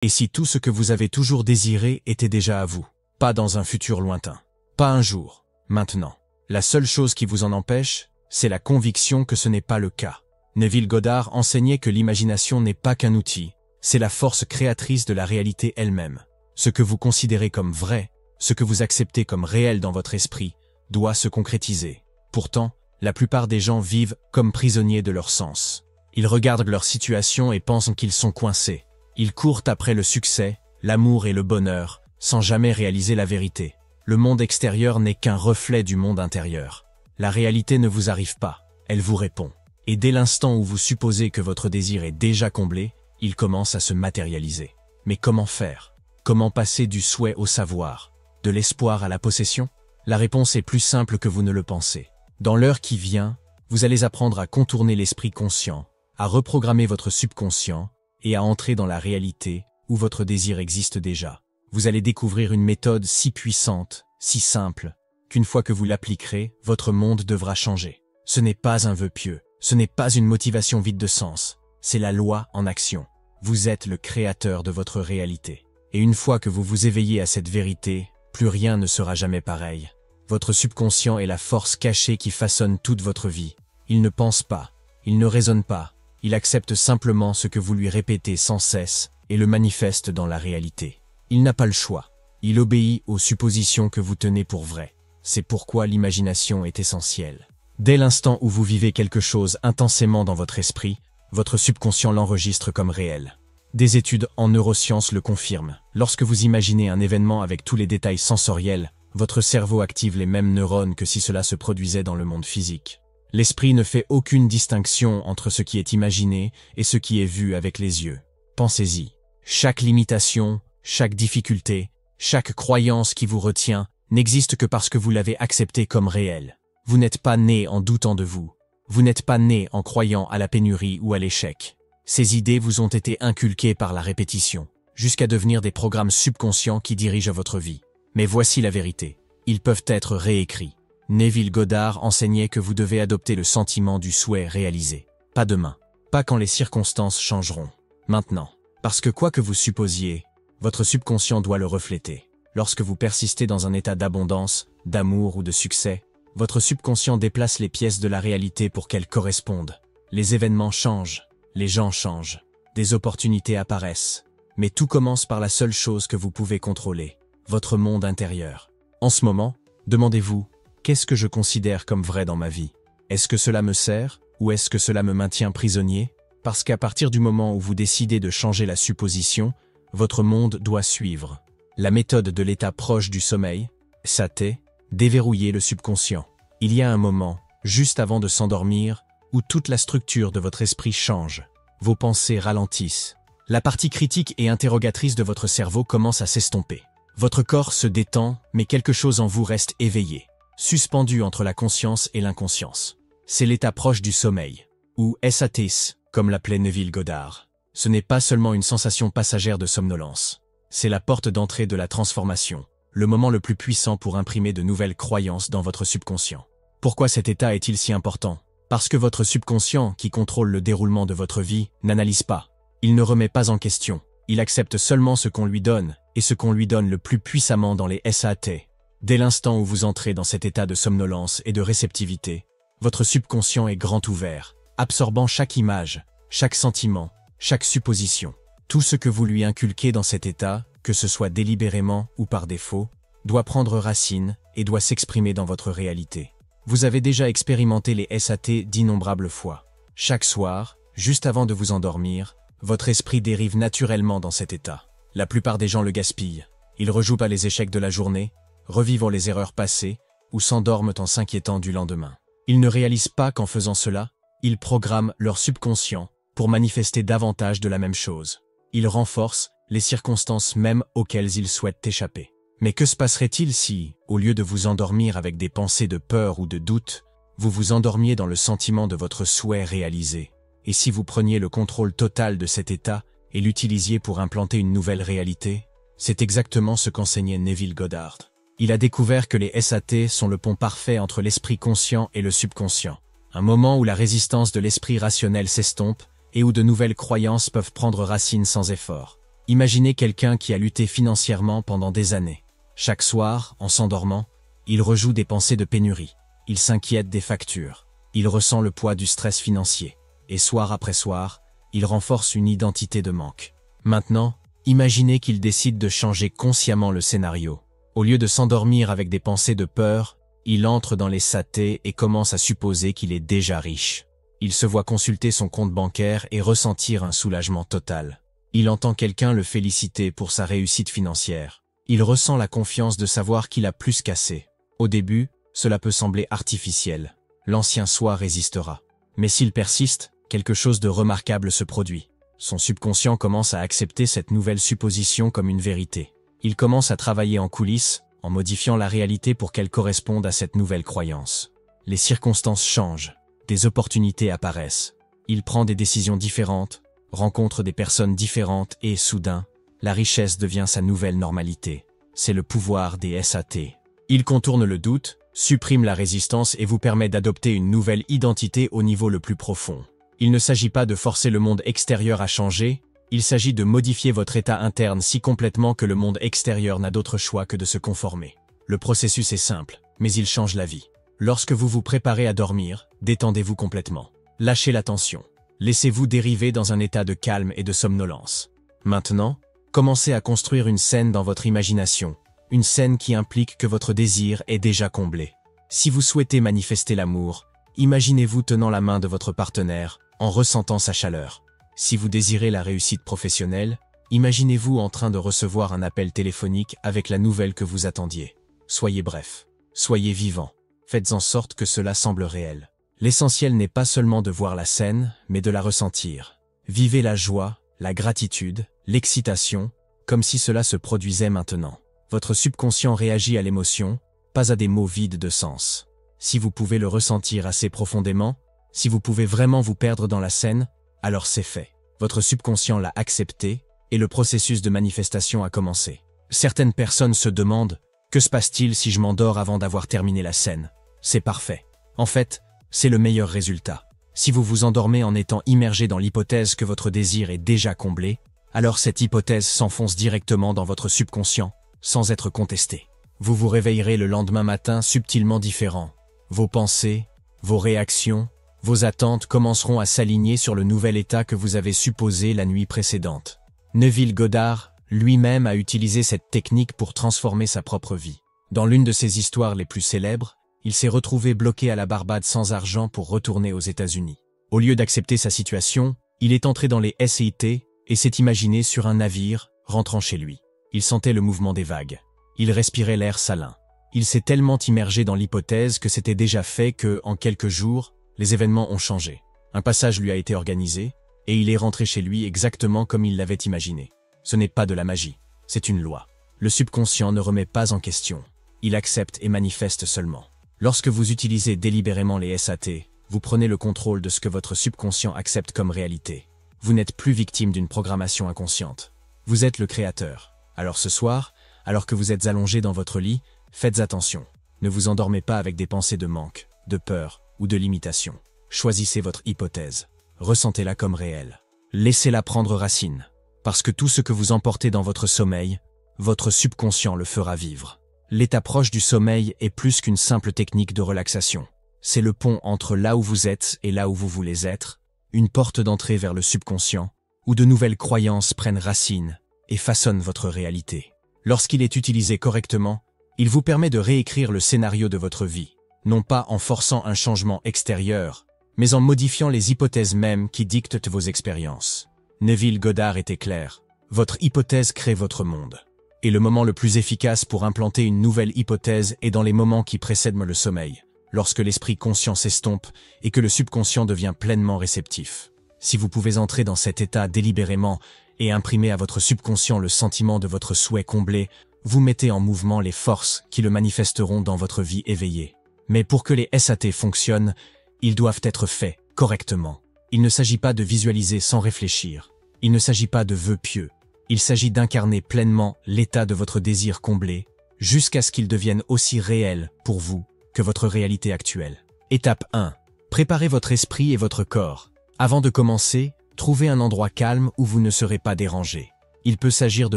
Et si tout ce que vous avez toujours désiré était déjà à vous? Pas dans un futur lointain. Pas un jour. Maintenant. La seule chose qui vous en empêche, c'est la conviction que ce n'est pas le cas. Neville Goddard enseignait que l'imagination n'est pas qu'un outil, c'est la force créatrice de la réalité elle-même. Ce que vous considérez comme vrai, ce que vous acceptez comme réel dans votre esprit, doit se concrétiser. Pourtant, la plupart des gens vivent comme prisonniers de leurs sens. Ils regardent leur situation et pensent qu'ils sont coincés. Ils courent après le succès, l'amour et le bonheur, sans jamais réaliser la vérité. Le monde extérieur n'est qu'un reflet du monde intérieur. La réalité ne vous arrive pas, elle vous répond. Et dès l'instant où vous supposez que votre désir est déjà comblé, il commence à se matérialiser. Mais comment faire? Comment passer du souhait au savoir? De l'espoir à la possession? La réponse est plus simple que vous ne le pensez. Dans l'heure qui vient, vous allez apprendre à contourner l'esprit conscient, à reprogrammer votre subconscient et à entrer dans la réalité où votre désir existe déjà. Vous allez découvrir une méthode si puissante, si simple, qu'une fois que vous l'appliquerez, votre monde devra changer. Ce n'est pas un vœu pieux, ce n'est pas une motivation vide de sens, c'est la loi en action. Vous êtes le créateur de votre réalité. Et une fois que vous vous éveillez à cette vérité, plus rien ne sera jamais pareil. Votre subconscient est la force cachée qui façonne toute votre vie. Il ne pense pas, il ne raisonne pas, il accepte simplement ce que vous lui répétez sans cesse et le manifeste dans la réalité. Il n'a pas le choix. Il obéit aux suppositions que vous tenez pour vraies. C'est pourquoi l'imagination est essentielle. Dès l'instant où vous vivez quelque chose intensément dans votre esprit, votre subconscient l'enregistre comme réel. Des études en neurosciences le confirment. Lorsque vous imaginez un événement avec tous les détails sensoriels, votre cerveau active les mêmes neurones que si cela se produisait dans le monde physique. L'esprit ne fait aucune distinction entre ce qui est imaginé et ce qui est vu avec les yeux. Pensez-y. Chaque limitation, chaque difficulté, chaque croyance qui vous retient n'existe que parce que vous l'avez accepté comme réel. Vous n'êtes pas né en doutant de vous. Vous n'êtes pas né en croyant à la pénurie ou à l'échec. Ces idées vous ont été inculquées par la répétition, jusqu'à devenir des programmes subconscients qui dirigent votre vie. Mais voici la vérité. Ils peuvent être réécrits. Neville Goddard enseignait que vous devez adopter le sentiment du souhait réalisé. Pas demain. Pas quand les circonstances changeront. Maintenant. Parce que quoi que vous supposiez, votre subconscient doit le refléter. Lorsque vous persistez dans un état d'abondance, d'amour ou de succès, votre subconscient déplace les pièces de la réalité pour qu'elles correspondent. Les événements changent, les gens changent, des opportunités apparaissent. Mais tout commence par la seule chose que vous pouvez contrôler, votre monde intérieur. En ce moment, demandez-vous, qu'est-ce que je considère comme vrai dans ma vie? Est-ce que cela me sert ou est-ce que cela me maintient prisonnier? Parce qu'à partir du moment où vous décidez de changer la supposition, votre monde doit suivre. La méthode de l'état proche du sommeil, SAT, déverrouiller le subconscient. Il y a un moment, juste avant de s'endormir, où toute la structure de votre esprit change. Vos pensées ralentissent. La partie critique et interrogatrice de votre cerveau commence à s'estomper. Votre corps se détend, mais quelque chose en vous reste éveillé, suspendu entre la conscience et l'inconscience. C'est l'état proche du sommeil, ou SATIS, comme l'appelait Neville Goddard. Ce n'est pas seulement une sensation passagère de somnolence. C'est la porte d'entrée de la transformation, le moment le plus puissant pour imprimer de nouvelles croyances dans votre subconscient. Pourquoi cet état est-il si important? Parce que votre subconscient, qui contrôle le déroulement de votre vie, n'analyse pas. Il ne remet pas en question. Il accepte seulement ce qu'on lui donne, et ce qu'on lui donne le plus puissamment dans les SAT. Dès l'instant où vous entrez dans cet état de somnolence et de réceptivité, votre subconscient est grand ouvert, absorbant chaque image, chaque sentiment, chaque supposition. Tout ce que vous lui inculquez dans cet état, que ce soit délibérément ou par défaut, doit prendre racine et doit s'exprimer dans votre réalité. Vous avez déjà expérimenté les SAT d'innombrables fois. Chaque soir, juste avant de vous endormir, votre esprit dérive naturellement dans cet état. La plupart des gens le gaspillent. Ils rejouent pas les échecs de la journée, revivant les erreurs passées, ou s'endorment en s'inquiétant du lendemain. Ils ne réalisent pas qu'en faisant cela, ils programment leur subconscient pour manifester davantage de la même chose. Ils renforcent les circonstances mêmes auxquelles ils souhaitent échapper. Mais que se passerait-il si, au lieu de vous endormir avec des pensées de peur ou de doute, vous vous endormiez dans le sentiment de votre souhait réalisé? Et si vous preniez le contrôle total de cet état et l'utilisiez pour implanter une nouvelle réalité? C'est exactement ce qu'enseignait Neville Goddard. Il a découvert que les SAT sont le pont parfait entre l'esprit conscient et le subconscient. Un moment où la résistance de l'esprit rationnel s'estompe et où de nouvelles croyances peuvent prendre racine sans effort. Imaginez quelqu'un qui a lutté financièrement pendant des années. Chaque soir, en s'endormant, il rejoue des pensées de pénurie. Il s'inquiète des factures. Il ressent le poids du stress financier. Et soir après soir, il renforce une identité de manque. Maintenant, imaginez qu'il décide de changer consciemment le scénario. Au lieu de s'endormir avec des pensées de peur, il entre dans les satés et commence à supposer qu'il est déjà riche. Il se voit consulter son compte bancaire et ressentir un soulagement total. Il entend quelqu'un le féliciter pour sa réussite financière. Il ressent la confiance de savoir qu'il a plus qu'assez. Au début, cela peut sembler artificiel. L'ancien soi résistera. Mais s'il persiste, quelque chose de remarquable se produit. Son subconscient commence à accepter cette nouvelle supposition comme une vérité. Il commence à travailler en coulisses, en modifiant la réalité pour qu'elle corresponde à cette nouvelle croyance. Les circonstances changent, des opportunités apparaissent. Il prend des décisions différentes, rencontre des personnes différentes et, soudain, la richesse devient sa nouvelle normalité. C'est le pouvoir des SAT. Il contourne le doute, supprime la résistance et vous permet d'adopter une nouvelle identité au niveau le plus profond. Il ne s'agit pas de forcer le monde extérieur à changer, il s'agit de modifier votre état interne si complètement que le monde extérieur n'a d'autre choix que de se conformer. Le processus est simple, mais il change la vie. Lorsque vous vous préparez à dormir, détendez-vous complètement. Lâchez la tension. Laissez-vous dériver dans un état de calme et de somnolence. Maintenant, commencez à construire une scène dans votre imagination, une scène qui implique que votre désir est déjà comblé. Si vous souhaitez manifester l'amour, imaginez-vous tenant la main de votre partenaire, en ressentant sa chaleur. Si vous désirez la réussite professionnelle, imaginez-vous en train de recevoir un appel téléphonique avec la nouvelle que vous attendiez. Soyez bref, soyez vivant, faites en sorte que cela semble réel. L'essentiel n'est pas seulement de voir la scène, mais de la ressentir. Vivez la joie, la gratitude, l'excitation, comme si cela se produisait maintenant. Votre subconscient réagit à l'émotion, pas à des mots vides de sens. Si vous pouvez le ressentir assez profondément, si vous pouvez vraiment vous perdre dans la scène, alors c'est fait. Votre subconscient l'a accepté et le processus de manifestation a commencé. Certaines personnes se demandent « Que se passe-t-il si je m'endors avant d'avoir terminé la scène ?» C'est parfait. En fait, c'est le meilleur résultat. Si vous vous endormez en étant immergé dans l'hypothèse que votre désir est déjà comblé, alors cette hypothèse s'enfonce directement dans votre subconscient, sans être contestée. Vous vous réveillerez le lendemain matin subtilement différent. Vos pensées, vos réactions, vos attentes commenceront à s'aligner sur le nouvel état que vous avez supposé la nuit précédente. Neville Goddard, lui-même, a utilisé cette technique pour transformer sa propre vie. Dans l'une de ses histoires les plus célèbres, il s'est retrouvé bloqué à la Barbade sans argent pour retourner aux États-Unis. Au lieu d'accepter sa situation, il est entré dans les SIT et s'est imaginé sur un navire, rentrant chez lui. Il sentait le mouvement des vagues. Il respirait l'air salin. Il s'est tellement immergé dans l'hypothèse que c'était déjà fait que, en quelques jours, les événements ont changé. Un passage lui a été organisé, et il est rentré chez lui exactement comme il l'avait imaginé. Ce n'est pas de la magie, c'est une loi. Le subconscient ne remet pas en question. Il accepte et manifeste seulement. Lorsque vous utilisez délibérément les SAT, vous prenez le contrôle de ce que votre subconscient accepte comme réalité. Vous n'êtes plus victime d'une programmation inconsciente. Vous êtes le créateur. Alors ce soir, alors que vous êtes allongé dans votre lit, faites attention. Ne vous endormez pas avec des pensées de manque, de peur ou de limitation. Choisissez votre hypothèse. Ressentez-la comme réelle. Laissez-la prendre racine. Parce que tout ce que vous emportez dans votre sommeil, votre subconscient le fera vivre. L'état proche du sommeil est plus qu'une simple technique de relaxation. C'est le pont entre là où vous êtes et là où vous voulez être, une porte d'entrée vers le subconscient, où de nouvelles croyances prennent racine et façonnent votre réalité. Lorsqu'il est utilisé correctement, il vous permet de réécrire le scénario de votre vie, non pas en forçant un changement extérieur, mais en modifiant les hypothèses mêmes qui dictent vos expériences. Neville Goddard était clair, votre hypothèse crée votre monde. Et le moment le plus efficace pour implanter une nouvelle hypothèse est dans les moments qui précèdent le sommeil, lorsque l'esprit conscient s'estompe et que le subconscient devient pleinement réceptif. Si vous pouvez entrer dans cet état délibérément et imprimer à votre subconscient le sentiment de votre souhait comblé, vous mettez en mouvement les forces qui le manifesteront dans votre vie éveillée. Mais pour que les SAT fonctionnent, ils doivent être faits correctement. Il ne s'agit pas de visualiser sans réfléchir. Il ne s'agit pas de vœux pieux. Il s'agit d'incarner pleinement l'état de votre désir comblé, jusqu'à ce qu'il devienne aussi réel pour vous que votre réalité actuelle. Étape 1. Préparez votre esprit et votre corps. Avant de commencer, trouvez un endroit calme où vous ne serez pas dérangé. Il peut s'agir de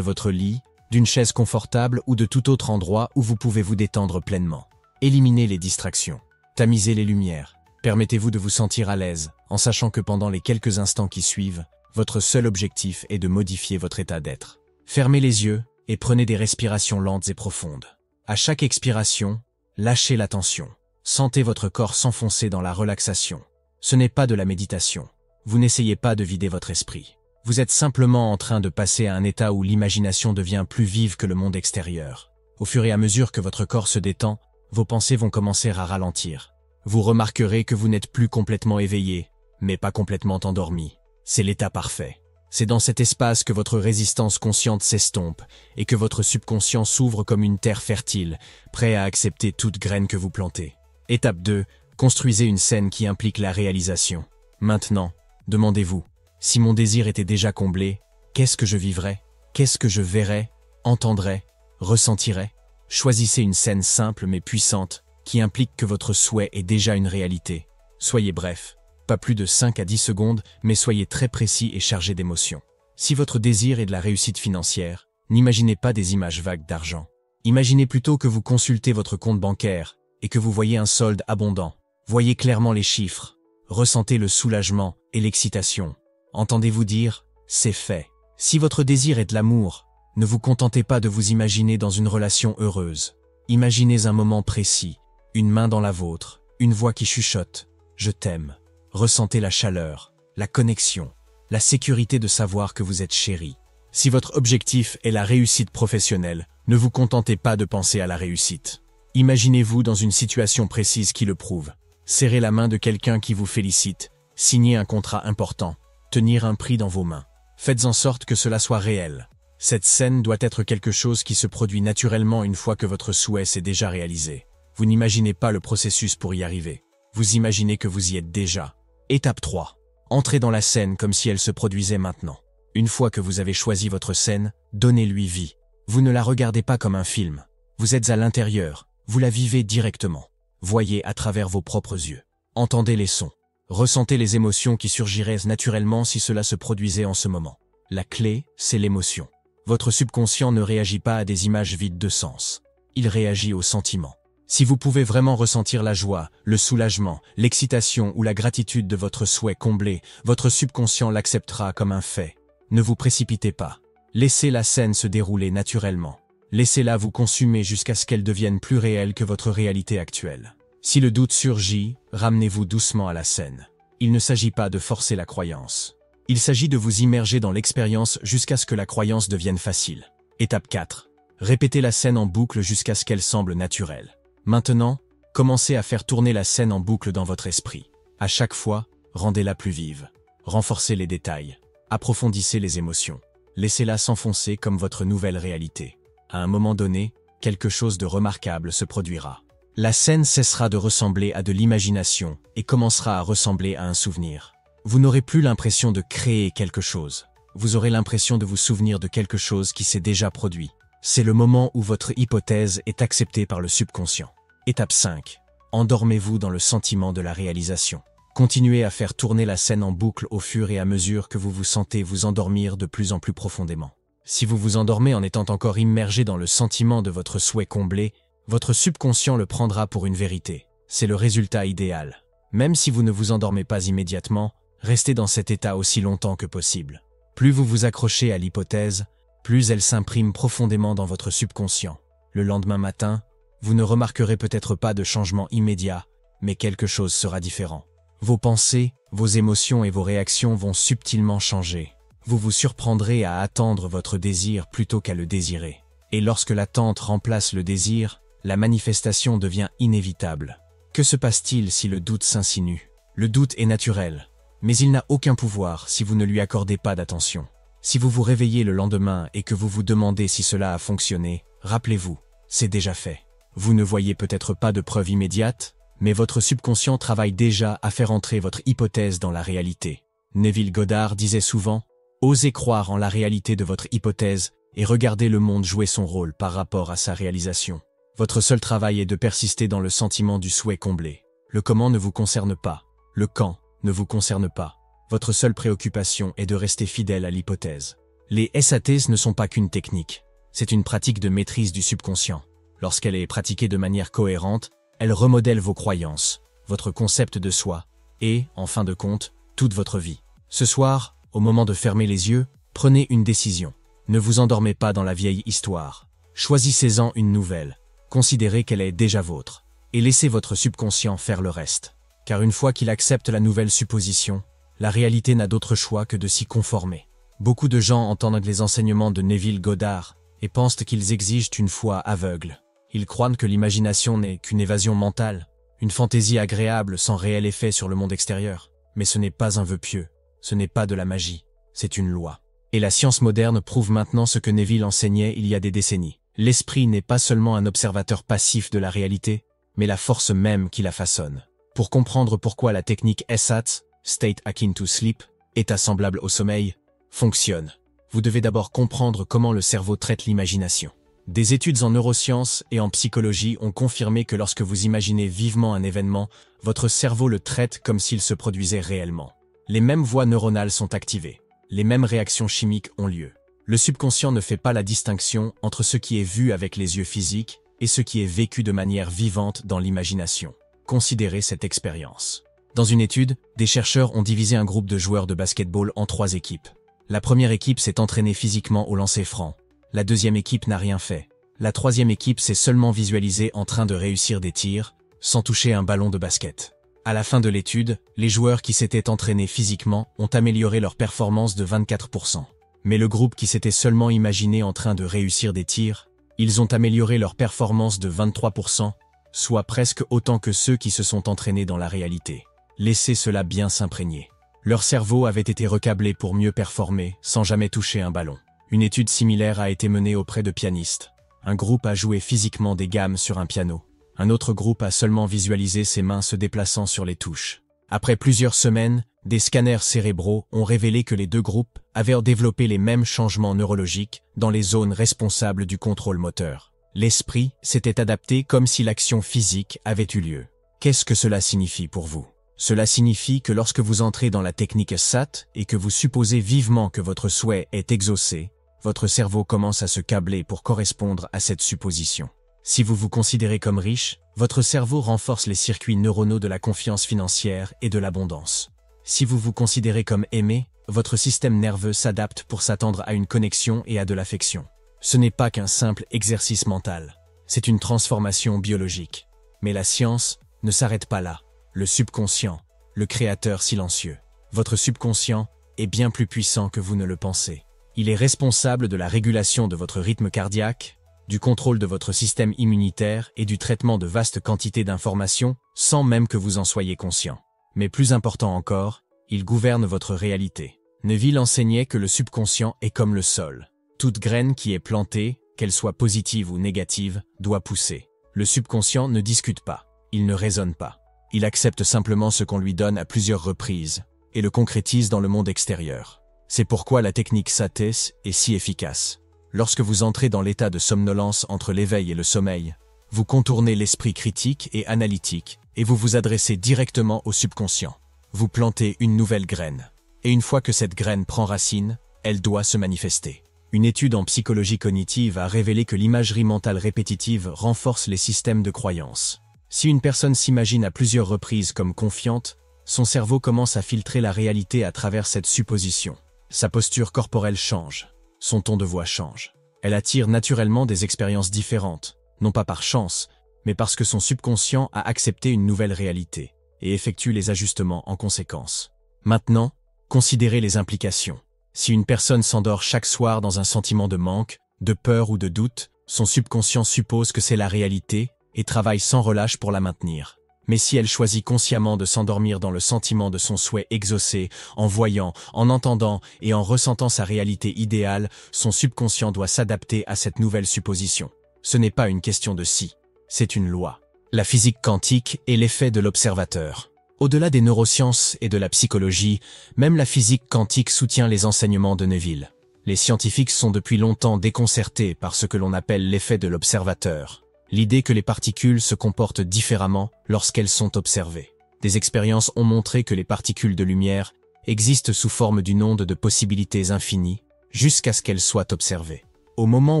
votre lit, d'une chaise confortable ou de tout autre endroit où vous pouvez vous détendre pleinement. Éliminez les distractions. Tamisez les lumières. Permettez-vous de vous sentir à l'aise, en sachant que pendant les quelques instants qui suivent, votre seul objectif est de modifier votre état d'être. Fermez les yeux et prenez des respirations lentes et profondes. À chaque expiration, lâchez la tension. Sentez votre corps s'enfoncer dans la relaxation. Ce n'est pas de la méditation. Vous n'essayez pas de vider votre esprit. Vous êtes simplement en train de passer à un état où l'imagination devient plus vive que le monde extérieur. Au fur et à mesure que votre corps se détend, vos pensées vont commencer à ralentir. Vous remarquerez que vous n'êtes plus complètement éveillé, mais pas complètement endormi. C'est l'état parfait. C'est dans cet espace que votre résistance consciente s'estompe et que votre subconscient s'ouvre comme une terre fertile, prêt à accepter toute graine que vous plantez. Étape 2. Construisez une scène qui implique la réalisation. Maintenant, demandez-vous, si mon désir était déjà comblé, qu'est-ce que je vivrais? Qu'est-ce que je verrais, entendrais, ressentirais? Choisissez une scène simple mais puissante qui implique que votre souhait est déjà une réalité. Soyez bref, pas plus de 5 à 10 secondes, mais soyez très précis et chargé d'émotions. Si votre désir est de la réussite financière, n'imaginez pas des images vagues d'argent. Imaginez plutôt que vous consultez votre compte bancaire et que vous voyez un solde abondant. Voyez clairement les chiffres, ressentez le soulagement et l'excitation. Entendez-vous dire « c'est fait ». Si votre désir est de l'amour, ne vous contentez pas de vous imaginer dans une relation heureuse. Imaginez un moment précis, une main dans la vôtre, une voix qui chuchote « je t'aime ». Ressentez la chaleur, la connexion, la sécurité de savoir que vous êtes chéri. Si votre objectif est la réussite professionnelle, ne vous contentez pas de penser à la réussite. Imaginez-vous dans une situation précise qui le prouve. Serrez la main de quelqu'un qui vous félicite, signez un contrat important, tenir un prix dans vos mains. Faites en sorte que cela soit réel. Cette scène doit être quelque chose qui se produit naturellement une fois que votre souhait s'est déjà réalisé. Vous n'imaginez pas le processus pour y arriver. Vous imaginez que vous y êtes déjà. Étape 3. Entrez dans la scène comme si elle se produisait maintenant. Une fois que vous avez choisi votre scène, donnez-lui vie. Vous ne la regardez pas comme un film. Vous êtes à l'intérieur, vous la vivez directement. Voyez à travers vos propres yeux. Entendez les sons. Ressentez les émotions qui surgiraient naturellement si cela se produisait en ce moment. La clé, c'est l'émotion. Votre subconscient ne réagit pas à des images vides de sens. Il réagit aux sentiments. Si vous pouvez vraiment ressentir la joie, le soulagement, l'excitation ou la gratitude de votre souhait comblé, votre subconscient l'acceptera comme un fait. Ne vous précipitez pas. Laissez la scène se dérouler naturellement. Laissez-la vous consumer jusqu'à ce qu'elle devienne plus réelle que votre réalité actuelle. Si le doute surgit, ramenez-vous doucement à la scène. Il ne s'agit pas de forcer la croyance. Il s'agit de vous immerger dans l'expérience jusqu'à ce que la croyance devienne facile. Étape 4. Répétez la scène en boucle jusqu'à ce qu'elle semble naturelle. Maintenant, commencez à faire tourner la scène en boucle dans votre esprit. À chaque fois, rendez-la plus vive. Renforcez les détails. Approfondissez les émotions. Laissez-la s'enfoncer comme votre nouvelle réalité. À un moment donné, quelque chose de remarquable se produira. La scène cessera de ressembler à de l'imagination et commencera à ressembler à un souvenir. Vous n'aurez plus l'impression de créer quelque chose. Vous aurez l'impression de vous souvenir de quelque chose qui s'est déjà produit. C'est le moment où votre hypothèse est acceptée par le subconscient. Étape 5. Endormez-vous dans le sentiment de la réalisation. Continuez à faire tourner la scène en boucle au fur et à mesure que vous vous sentez vous endormir de plus en plus profondément. Si vous vous endormez en étant encore immergé dans le sentiment de votre souhait comblé, votre subconscient le prendra pour une vérité. C'est le résultat idéal. Même si vous ne vous endormez pas immédiatement, restez dans cet état aussi longtemps que possible. Plus vous vous accrochez à l'hypothèse, plus elle s'imprime profondément dans votre subconscient. Le lendemain matin, vous ne remarquerez peut-être pas de changement immédiat, mais quelque chose sera différent. Vos pensées, vos émotions et vos réactions vont subtilement changer. Vous vous surprendrez à attendre votre désir plutôt qu'à le désirer. Et lorsque l'attente remplace le désir, la manifestation devient inévitable. Que se passe-t-il si le doute s'insinue? Le doute est naturel, mais il n'a aucun pouvoir si vous ne lui accordez pas d'attention. Si vous vous réveillez le lendemain et que vous vous demandez si cela a fonctionné, rappelez-vous, c'est déjà fait. Vous ne voyez peut-être pas de preuves immédiates, mais votre subconscient travaille déjà à faire entrer votre hypothèse dans la réalité. Neville Goddard disait souvent « Osez croire en la réalité de votre hypothèse et regardez le monde jouer son rôle par rapport à sa réalisation. Votre seul travail est de persister dans le sentiment du souhait comblé. Le comment ne vous concerne pas. Le quand ne vous concerne pas. Votre seule préoccupation est de rester fidèle à l'hypothèse. Les SATs ne sont pas qu'une technique. C'est une pratique de maîtrise du subconscient. Lorsqu'elle est pratiquée de manière cohérente, elle remodèle vos croyances, votre concept de soi et, en fin de compte, toute votre vie. Ce soir, au moment de fermer les yeux, prenez une décision. Ne vous endormez pas dans la vieille histoire. Choisissez-en une nouvelle. Considérez qu'elle est déjà vôtre. Et laissez votre subconscient faire le reste. Car une fois qu'il accepte la nouvelle supposition, la réalité n'a d'autre choix que de s'y conformer. Beaucoup de gens entendent les enseignements de Neville Goddard et pensent qu'ils exigent une foi aveugle. Ils croient que l'imagination n'est qu'une évasion mentale, une fantaisie agréable sans réel effet sur le monde extérieur. Mais ce n'est pas un vœu pieux, ce n'est pas de la magie, c'est une loi. Et la science moderne prouve maintenant ce que Neville enseignait il y a des décennies. L'esprit n'est pas seulement un observateur passif de la réalité, mais la force même qui la façonne. Pour comprendre pourquoi la technique SAT, State Akin to Sleep, état semblable au sommeil, fonctionne, vous devez d'abord comprendre comment le cerveau traite l'imagination. Des études en neurosciences et en psychologie ont confirmé que lorsque vous imaginez vivement un événement, votre cerveau le traite comme s'il se produisait réellement. Les mêmes voies neuronales sont activées. Les mêmes réactions chimiques ont lieu. Le subconscient ne fait pas la distinction entre ce qui est vu avec les yeux physiques et ce qui est vécu de manière vivante dans l'imagination. Considérez cette expérience. Dans une étude, des chercheurs ont divisé un groupe de joueurs de basket-ball en 3 équipes. La première équipe s'est entraînée physiquement au lancer franc. La deuxième équipe n'a rien fait. La troisième équipe s'est seulement visualisée en train de réussir des tirs, sans toucher un ballon de basket. À la fin de l'étude, les joueurs qui s'étaient entraînés physiquement ont amélioré leur performance de 24%. Mais le groupe qui s'était seulement imaginé en train de réussir des tirs, ils ont amélioré leur performance de 23%, soit presque autant que ceux qui se sont entraînés dans la réalité. Laissez cela bien s'imprégner. Leur cerveau avait été recablé pour mieux performer, sans jamais toucher un ballon. Une étude similaire a été menée auprès de pianistes. Un groupe a joué physiquement des gammes sur un piano. Un autre groupe a seulement visualisé ses mains se déplaçant sur les touches. Après plusieurs semaines, des scanners cérébraux ont révélé que les 2 groupes avaient développé les mêmes changements neurologiques dans les zones responsables du contrôle moteur. L'esprit s'était adapté comme si l'action physique avait eu lieu. Qu'est-ce que cela signifie pour vous? Cela signifie que lorsque vous entrez dans la technique SAT et que vous supposez vivement que votre souhait est exaucé, votre cerveau commence à se câbler pour correspondre à cette supposition. Si vous vous considérez comme riche, votre cerveau renforce les circuits neuronaux de la confiance financière et de l'abondance. Si vous vous considérez comme aimé, votre système nerveux s'adapte pour s'attendre à une connexion et à de l'affection. Ce n'est pas qu'un simple exercice mental, c'est une transformation biologique. Mais la science ne s'arrête pas là. Le subconscient, le créateur silencieux. Votre subconscient est bien plus puissant que vous ne le pensez. Il est responsable de la régulation de votre rythme cardiaque, du contrôle de votre système immunitaire et du traitement de vastes quantités d'informations sans même que vous en soyez conscient. Mais plus important encore, il gouverne votre réalité. Neville enseignait que le subconscient est comme le sol. Toute graine qui est plantée, qu'elle soit positive ou négative, doit pousser. Le subconscient ne discute pas, il ne raisonne pas. Il accepte simplement ce qu'on lui donne à plusieurs reprises et le concrétise dans le monde extérieur. C'est pourquoi la technique SATES est si efficace. Lorsque vous entrez dans l'état de somnolence entre l'éveil et le sommeil, vous contournez l'esprit critique et analytique et vous vous adressez directement au subconscient. Vous plantez une nouvelle graine. Et une fois que cette graine prend racine, elle doit se manifester. Une étude en psychologie cognitive a révélé que l'imagerie mentale répétitive renforce les systèmes de croyance. Si une personne s'imagine à plusieurs reprises comme confiante, son cerveau commence à filtrer la réalité à travers cette supposition. Sa posture corporelle change, son ton de voix change. Elle attire naturellement des expériences différentes, non pas par chance, mais parce que son subconscient a accepté une nouvelle réalité et effectue les ajustements en conséquence. Maintenant, considérez les implications. Si une personne s'endort chaque soir dans un sentiment de manque, de peur ou de doute, son subconscient suppose que c'est la réalité et travaille sans relâche pour la maintenir. Mais si elle choisit consciemment de s'endormir dans le sentiment de son souhait exaucé, en voyant, en entendant et en ressentant sa réalité idéale, son subconscient doit s'adapter à cette nouvelle supposition. Ce n'est pas une question de si, c'est une loi. La physique quantique est l'effet de l'observateur. Au-delà des neurosciences et de la psychologie, même la physique quantique soutient les enseignements de Neville. Les scientifiques sont depuis longtemps déconcertés par ce que l'on appelle l'effet de l'observateur. L'idée que les particules se comportent différemment lorsqu'elles sont observées. Des expériences ont montré que les particules de lumière existent sous forme d'une onde de possibilités infinies, jusqu'à ce qu'elles soient observées. Au moment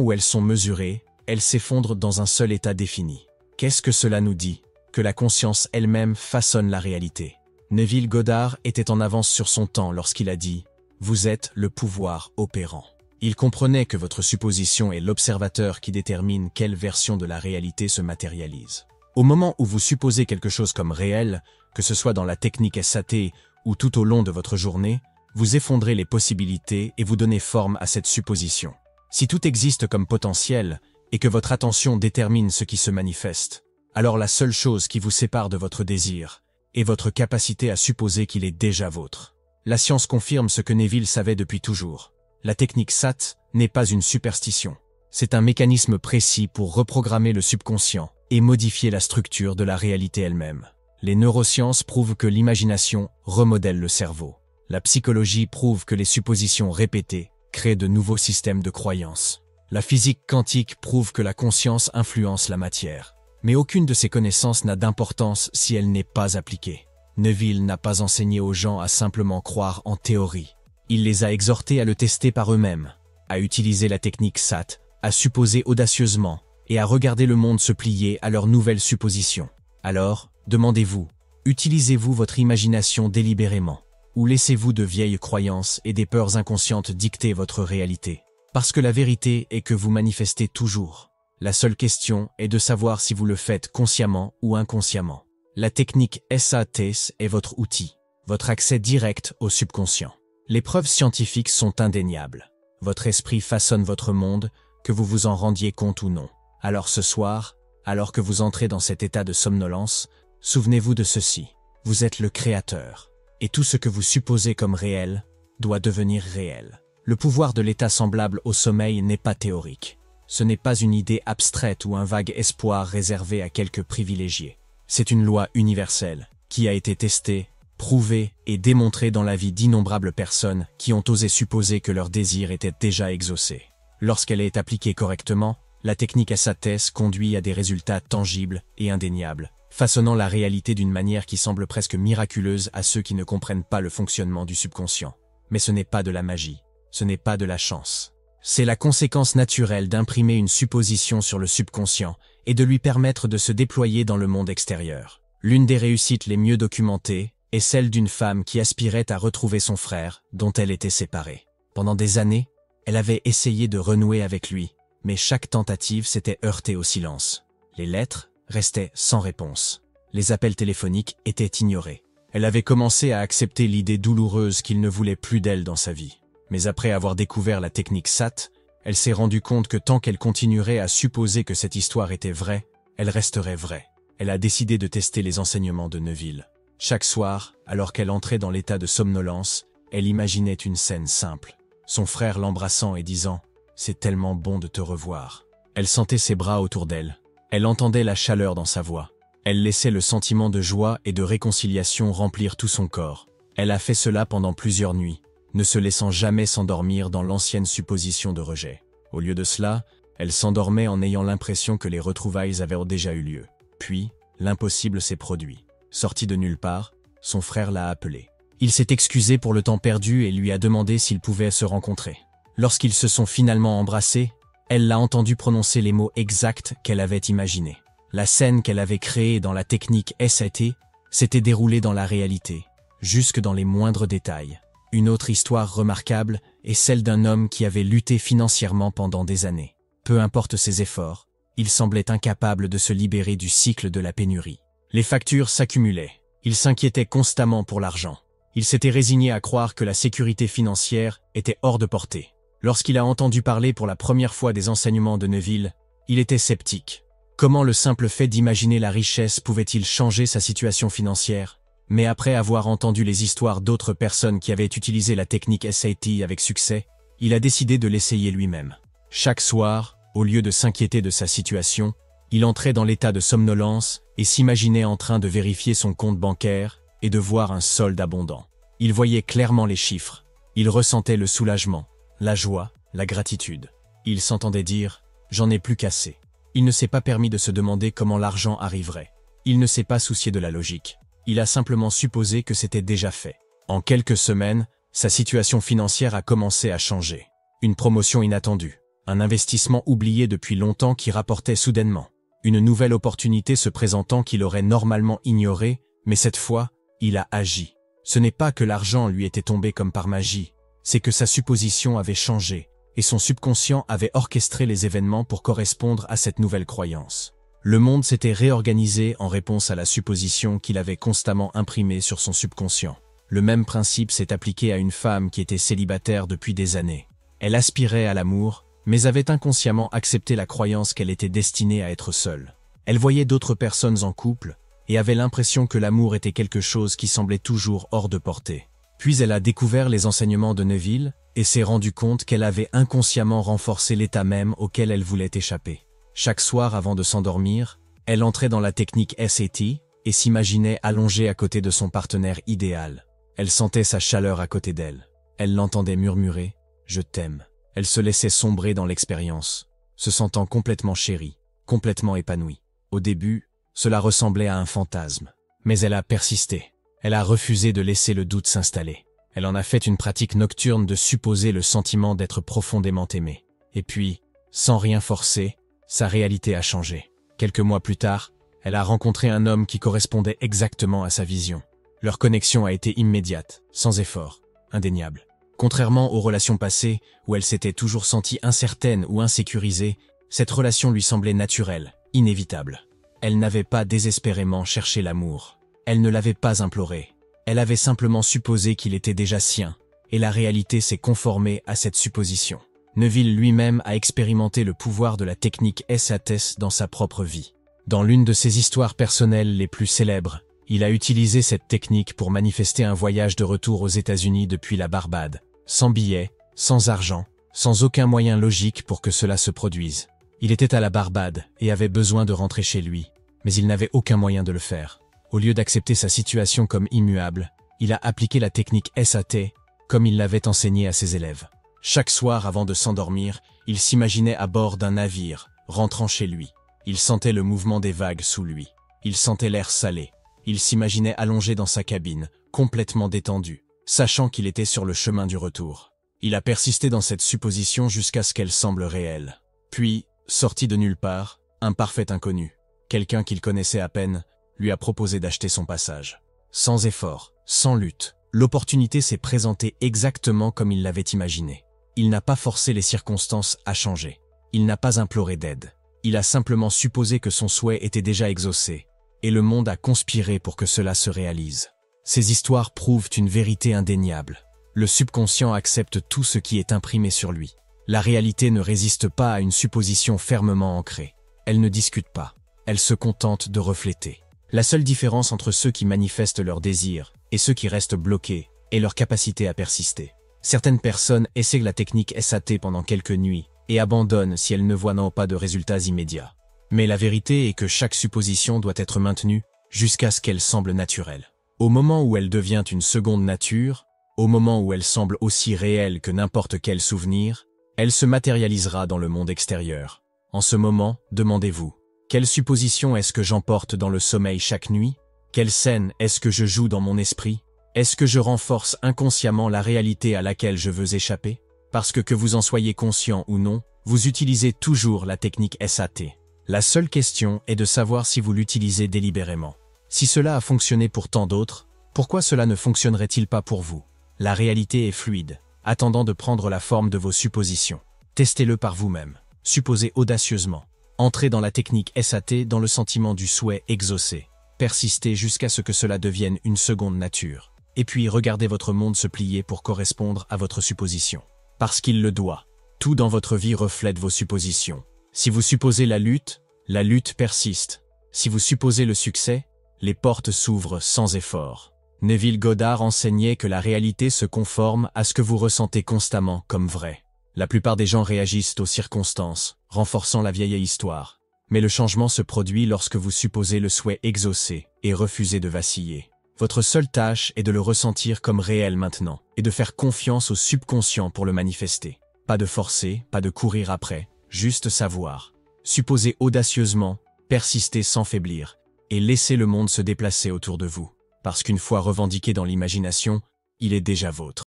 où elles sont mesurées, elles s'effondrent dans un seul état défini. Qu'est-ce que cela nous dit? Que la conscience elle-même façonne la réalité. Neville Goddard était en avance sur son temps lorsqu'il a dit « Vous êtes le pouvoir opérant ». Il comprenait que votre supposition est l'observateur qui détermine quelle version de la réalité se matérialise. Au moment où vous supposez quelque chose comme réel, que ce soit dans la technique SAT ou tout au long de votre journée, vous effondrez les possibilités et vous donnez forme à cette supposition. Si tout existe comme potentiel et que votre attention détermine ce qui se manifeste, alors la seule chose qui vous sépare de votre désir est votre capacité à supposer qu'il est déjà vôtre. La science confirme ce que Neville savait depuis toujours. La technique SAT n'est pas une superstition. C'est un mécanisme précis pour reprogrammer le subconscient et modifier la structure de la réalité elle-même. Les neurosciences prouvent que l'imagination remodèle le cerveau. La psychologie prouve que les suppositions répétées créent de nouveaux systèmes de croyances. La physique quantique prouve que la conscience influence la matière. Mais aucune de ces connaissances n'a d'importance si elle n'est pas appliquée. Neville n'a pas enseigné aux gens à simplement croire en théorie. Il les a exhortés à le tester par eux-mêmes, à utiliser la technique SAT, à supposer audacieusement et à regarder le monde se plier à leurs nouvelles suppositions. Alors, demandez-vous, utilisez-vous votre imagination délibérément ou laissez-vous de vieilles croyances et des peurs inconscientes dicter votre réalité? Parce que la vérité est que vous manifestez toujours. La seule question est de savoir si vous le faites consciemment ou inconsciemment. La technique SAT est votre outil, votre accès direct au subconscient. Les preuves scientifiques sont indéniables. Votre esprit façonne votre monde, que vous vous en rendiez compte ou non. Alors ce soir, alors que vous entrez dans cet état de somnolence, souvenez-vous de ceci. Vous êtes le créateur. Et tout ce que vous supposez comme réel doit devenir réel. Le pouvoir de l'état semblable au sommeil n'est pas théorique. Ce n'est pas une idée abstraite ou un vague espoir réservé à quelques privilégiés. C'est une loi universelle qui a été testée, prouvée et démontrée dans la vie d'innombrables personnes qui ont osé supposer que leurs désirs étaient déjà exaucés. Lorsqu'elle est appliquée correctement, la technique SAT conduit à des résultats tangibles et indéniables, façonnant la réalité d'une manière qui semble presque miraculeuse à ceux qui ne comprennent pas le fonctionnement du subconscient. Mais ce n'est pas de la magie, ce n'est pas de la chance. C'est la conséquence naturelle d'imprimer une supposition sur le subconscient et de lui permettre de se déployer dans le monde extérieur. L'une des réussites les mieux documentées est celle d'une femme qui aspirait à retrouver son frère, dont elle était séparée. Pendant des années, elle avait essayé de renouer avec lui, mais chaque tentative s'était heurtée au silence. Les lettres restaient sans réponse. Les appels téléphoniques étaient ignorés. Elle avait commencé à accepter l'idée douloureuse qu'il ne voulait plus d'elle dans sa vie. Mais après avoir découvert la technique SAT, elle s'est rendue compte que tant qu'elle continuerait à supposer que cette histoire était vraie, elle resterait vraie. Elle a décidé de tester les enseignements de Neville. Chaque soir, alors qu'elle entrait dans l'état de somnolence, elle imaginait une scène simple. Son frère l'embrassant et disant « C'est tellement bon de te revoir ». Elle sentait ses bras autour d'elle. Elle entendait la chaleur dans sa voix. Elle laissait le sentiment de joie et de réconciliation remplir tout son corps. Elle a fait cela pendant plusieurs nuits, ne se laissant jamais s'endormir dans l'ancienne supposition de rejet. Au lieu de cela, elle s'endormait en ayant l'impression que les retrouvailles avaient déjà eu lieu. Puis, l'impossible s'est produit. Sorti de nulle part, son frère l'a appelé. Il s'est excusé pour le temps perdu et lui a demandé s'ils pouvaient se rencontrer. Lorsqu'ils se sont finalement embrassés, elle l'a entendu prononcer les mots exacts qu'elle avait imaginés. La scène qu'elle avait créée dans la technique SAT s'était déroulée dans la réalité, jusque dans les moindres détails. Une autre histoire remarquable est celle d'un homme qui avait lutté financièrement pendant des années. Peu importe ses efforts, il semblait incapable de se libérer du cycle de la pénurie. Les factures s'accumulaient. Il s'inquiétait constamment pour l'argent. Il s'était résigné à croire que la sécurité financière était hors de portée. Lorsqu'il a entendu parler pour la première fois des enseignements de Neville, il était sceptique. Comment le simple fait d'imaginer la richesse pouvait-il changer sa situation financière? Mais après avoir entendu les histoires d'autres personnes qui avaient utilisé la technique SAT avec succès, il a décidé de l'essayer lui-même. Chaque soir, au lieu de s'inquiéter de sa situation, il entrait dans l'état de somnolence et s'imaginait en train de vérifier son compte bancaire et de voir un solde abondant. Il voyait clairement les chiffres. Il ressentait le soulagement, la joie, la gratitude. Il s'entendait dire « j'en ai plus qu'assez ». Il ne s'est pas permis de se demander comment l'argent arriverait. Il ne s'est pas soucié de la logique. Il a simplement supposé que c'était déjà fait. En quelques semaines, sa situation financière a commencé à changer. Une promotion inattendue. Un investissement oublié depuis longtemps qui rapportait soudainement. Une nouvelle opportunité se présentant qu'il aurait normalement ignorée, mais cette fois, il a agi. Ce n'est pas que l'argent lui était tombé comme par magie, c'est que sa supposition avait changé, et son subconscient avait orchestré les événements pour correspondre à cette nouvelle croyance. Le monde s'était réorganisé en réponse à la supposition qu'il avait constamment imprimée sur son subconscient. Le même principe s'est appliqué à une femme qui était célibataire depuis des années. Elle aspirait à l'amour, mais avait inconsciemment accepté la croyance qu'elle était destinée à être seule. Elle voyait d'autres personnes en couple, et avait l'impression que l'amour était quelque chose qui semblait toujours hors de portée. Puis elle a découvert les enseignements de Neville, et s'est rendue compte qu'elle avait inconsciemment renforcé l'état même auquel elle voulait échapper. Chaque soir avant de s'endormir, elle entrait dans la technique SAT et s'imaginait allongée à côté de son partenaire idéal. Elle sentait sa chaleur à côté d'elle. Elle l'entendait murmurer « Je t'aime ». Elle se laissait sombrer dans l'expérience, se sentant complètement chérie, complètement épanouie. Au début, cela ressemblait à un fantasme. Mais elle a persisté. Elle a refusé de laisser le doute s'installer. Elle en a fait une pratique nocturne de supposer le sentiment d'être profondément aimée. Et puis, sans rien forcer, sa réalité a changé. Quelques mois plus tard, elle a rencontré un homme qui correspondait exactement à sa vision. Leur connexion a été immédiate, sans effort, indéniable. Contrairement aux relations passées, où elle s'était toujours sentie incertaine ou insécurisée, cette relation lui semblait naturelle, inévitable. Elle n'avait pas désespérément cherché l'amour. Elle ne l'avait pas imploré. Elle avait simplement supposé qu'il était déjà sien, et la réalité s'est conformée à cette supposition. Neville lui-même a expérimenté le pouvoir de la technique SAT dans sa propre vie. Dans l'une de ses histoires personnelles les plus célèbres, il a utilisé cette technique pour manifester un voyage de retour aux États-Unis depuis la Barbade, sans billets, sans argent, sans aucun moyen logique pour que cela se produise. Il était à la Barbade et avait besoin de rentrer chez lui, mais il n'avait aucun moyen de le faire. Au lieu d'accepter sa situation comme immuable, il a appliqué la technique SAT comme il l'avait enseigné à ses élèves. Chaque soir avant de s'endormir, il s'imaginait à bord d'un navire, rentrant chez lui. Il sentait le mouvement des vagues sous lui. Il sentait l'air salé. Il s'imaginait allongé dans sa cabine, complètement détendu, sachant qu'il était sur le chemin du retour. Il a persisté dans cette supposition jusqu'à ce qu'elle semble réelle. Puis, sorti de nulle part, un parfait inconnu, quelqu'un qu'il connaissait à peine, lui a proposé d'acheter son passage. Sans effort, sans lutte, l'opportunité s'est présentée exactement comme il l'avait imaginé. Il n'a pas forcé les circonstances à changer. Il n'a pas imploré d'aide. Il a simplement supposé que son souhait était déjà exaucé, et le monde a conspiré pour que cela se réalise. Ces histoires prouvent une vérité indéniable. Le subconscient accepte tout ce qui est imprimé sur lui. La réalité ne résiste pas à une supposition fermement ancrée. Elle ne discute pas. Elle se contente de refléter. La seule différence entre ceux qui manifestent leurs désirs et ceux qui restent bloqués est leur capacité à persister. Certaines personnes essaient la technique SAT pendant quelques nuits et abandonnent si elles ne voient pas de résultats immédiats. Mais la vérité est que chaque supposition doit être maintenue jusqu'à ce qu'elle semble naturelle. Au moment où elle devient une seconde nature, au moment où elle semble aussi réelle que n'importe quel souvenir, elle se matérialisera dans le monde extérieur. En ce moment, demandez-vous, quelle supposition est-ce que j'emporte dans le sommeil chaque nuit? Quelle scène est-ce que je joue dans mon esprit? Est-ce que je renforce inconsciemment la réalité à laquelle je veux échapper? Parce que vous en soyez conscient ou non, vous utilisez toujours la technique SAT. La seule question est de savoir si vous l'utilisez délibérément. Si cela a fonctionné pour tant d'autres, pourquoi cela ne fonctionnerait-il pas pour vous? La réalité est fluide, attendant de prendre la forme de vos suppositions. Testez-le par vous-même. Supposez audacieusement. Entrez dans la technique SAT dans le sentiment du souhait exaucé. Persistez jusqu'à ce que cela devienne une seconde nature. Et puis regardez votre monde se plier pour correspondre à votre supposition. Parce qu'il le doit. Tout dans votre vie reflète vos suppositions. Si vous supposez la lutte persiste. Si vous supposez le succès, les portes s'ouvrent sans effort. Neville Goddard enseignait que la réalité se conforme à ce que vous ressentez constamment comme vrai. La plupart des gens réagissent aux circonstances, renforçant la vieille histoire. Mais le changement se produit lorsque vous supposez le souhait exaucé et refusez de vaciller. Votre seule tâche est de le ressentir comme réel maintenant et de faire confiance au subconscient pour le manifester. Pas de forcer, pas de courir après, juste savoir. Supposez audacieusement, persistez sans faiblir et laissez le monde se déplacer autour de vous. Parce qu'une fois revendiqué dans l'imagination, il est déjà vôtre.